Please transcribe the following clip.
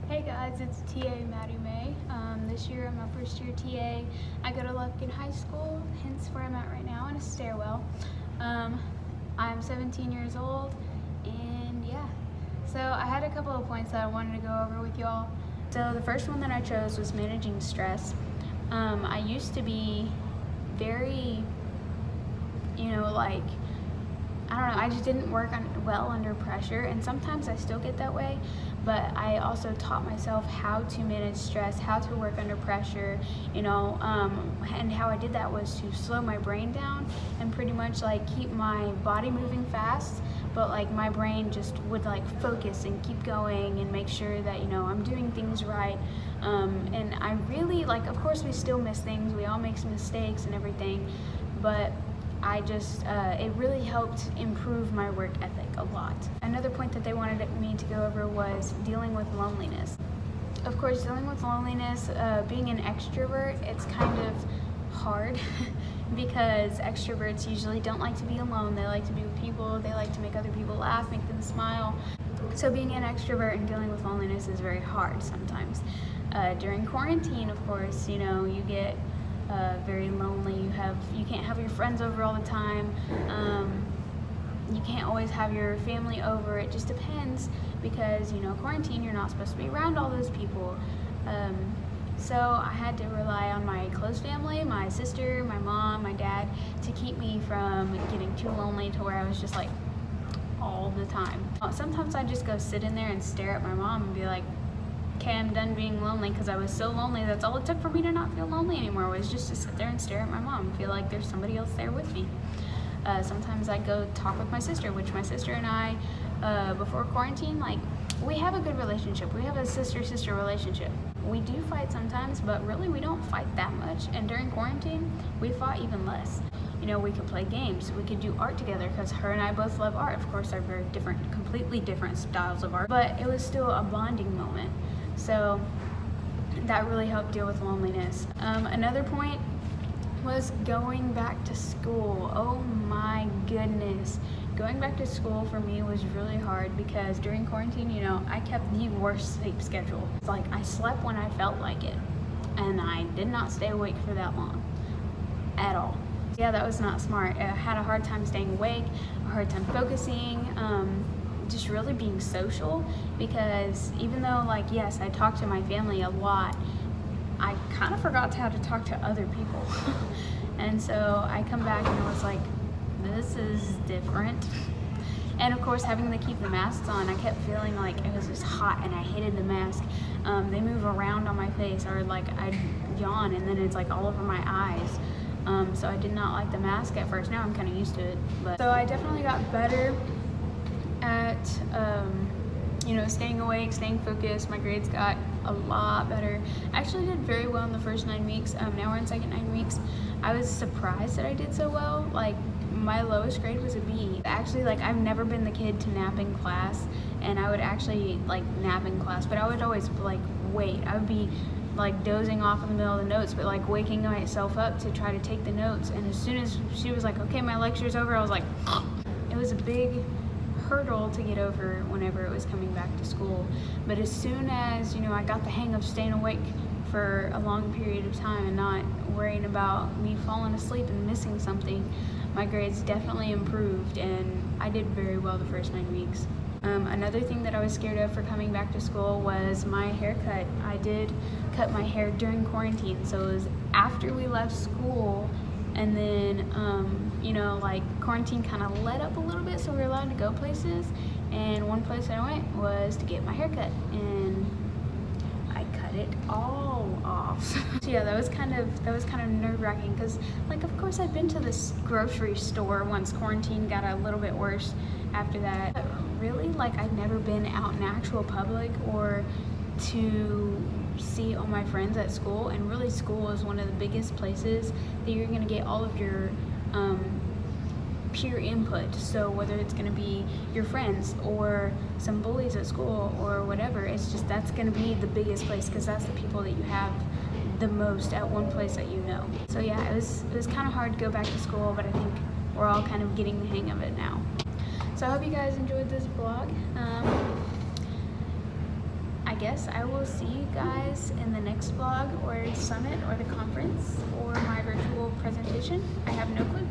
Hey guys, it's TA Maddie May. This year I'm a first year TA. I go to Livingn High School, hence where I'm at right now in a stairwell. I'm 17 years old, and yeah. So I had a couple of points that I wanted to go over with y'all. So the first one that I chose was managing stress. I used to be very, I don't know, I just didn't work well under pressure, and sometimes I still get that way, but I also taught myself how to manage stress, how to work under pressure, and how I did that was to slow my brain down and pretty much keep my body moving fast, but my brain just would focus and keep going and make sure that I'm doing things right. And I really of course we still miss things, we all make some mistakes and everything, but I just, it really helped improve my work ethic a lot. Another point that they wanted me to go over was dealing with loneliness. Of course, dealing with loneliness, being an extrovert, it's kind of hard because extroverts usually don't like to be alone. They like to be with people, they like to make other people laugh, make them smile. So being an extrovert and dealing with loneliness is very hard sometimes. During quarantine, of course, you get very lonely. You can't have your friends over all the time. You can't always have your family over. It just depends because quarantine, you're not supposed to be around all those people. So I had to rely on my close family, my sister, my mom, my dad, to keep me from getting too lonely to where I was just all the time. Sometimes I just go sit in there and stare at my mom and be like, okay, I'm done being lonely, because I was so lonely. That's all it took for me to not feel lonely anymore, was just to sit there and stare at my mom and feel like there's somebody else there with me. Sometimes I go talk with my sister, which my sister and I, before quarantine, we have a good relationship. We have a sister-sister relationship. We do fight sometimes, but really we don't fight that much. And during quarantine, we fought even less. We could play games, we could do art together, because her and I both love art. Of course, they're very different, completely different styles of art, but it was still a bonding moment. So that really helped deal with loneliness. Another point was going back to school. Oh my goodness. Going back to school for me was really hard because during quarantine, I kept the worst sleep schedule. It's I slept when I felt like it, and I did not stay awake for that long at all. Yeah, that was not smart. I had a hard time staying awake, a hard time focusing, just really being social, because even though yes, I talked to my family a lot, I kind of forgot how to talk to other people. And so I come back and I was like, this is different. And of course, having to keep the masks on, I kept feeling like it was just hot and I hated the mask. They move around on my face, or I'd yawn and then it's all over my eyes. So I did not like the mask at first. Now I'm kind of used to it. But so I definitely got better at staying awake, staying focused. My grades got a lot better. I actually did very well in the first 9 weeks. Now we're in second 9 weeks. I was surprised that I did so well. My lowest grade was a B. Actually, I've never been the kid to nap in class, and I would actually nap in class, but I would always wait. I would be dozing off in the middle of the notes, but waking myself up to try to take the notes. And as soon as she was okay, my lecture's over, I was it was a big hurdle to get over whenever it was coming back to school. But as soon as I got the hang of staying awake for a long period of time and not worrying about me falling asleep and missing something, my grades definitely improved, and I did very well the first 9 weeks. Another thing that I was scared of for coming back to school was my haircut. I did cut my hair during quarantine, so it was after we left school, and then quarantine kind of let up a little bit, so we were allowed to go places, and one place I went was to get my hair cut, and I cut it all off. So yeah, that was kind of nerve-wracking, because of course I'd been to this grocery store once quarantine got a little bit worse after that. But really, I'd never been out in actual public or to see all my friends at school, and really school is one of the biggest places that you're going to get all of your peer input. So whether it's going to be your friends or some bullies at school or whatever, it's just that's going to be the biggest place, because that's the people that you have the most at one place that So yeah, it was kind of hard to go back to school, but I think we're all kind of getting the hang of it now. So I hope you guys enjoyed this vlog. I guess I will see you guys in the next vlog or summit or the conference or my virtual presentation. I have no clue.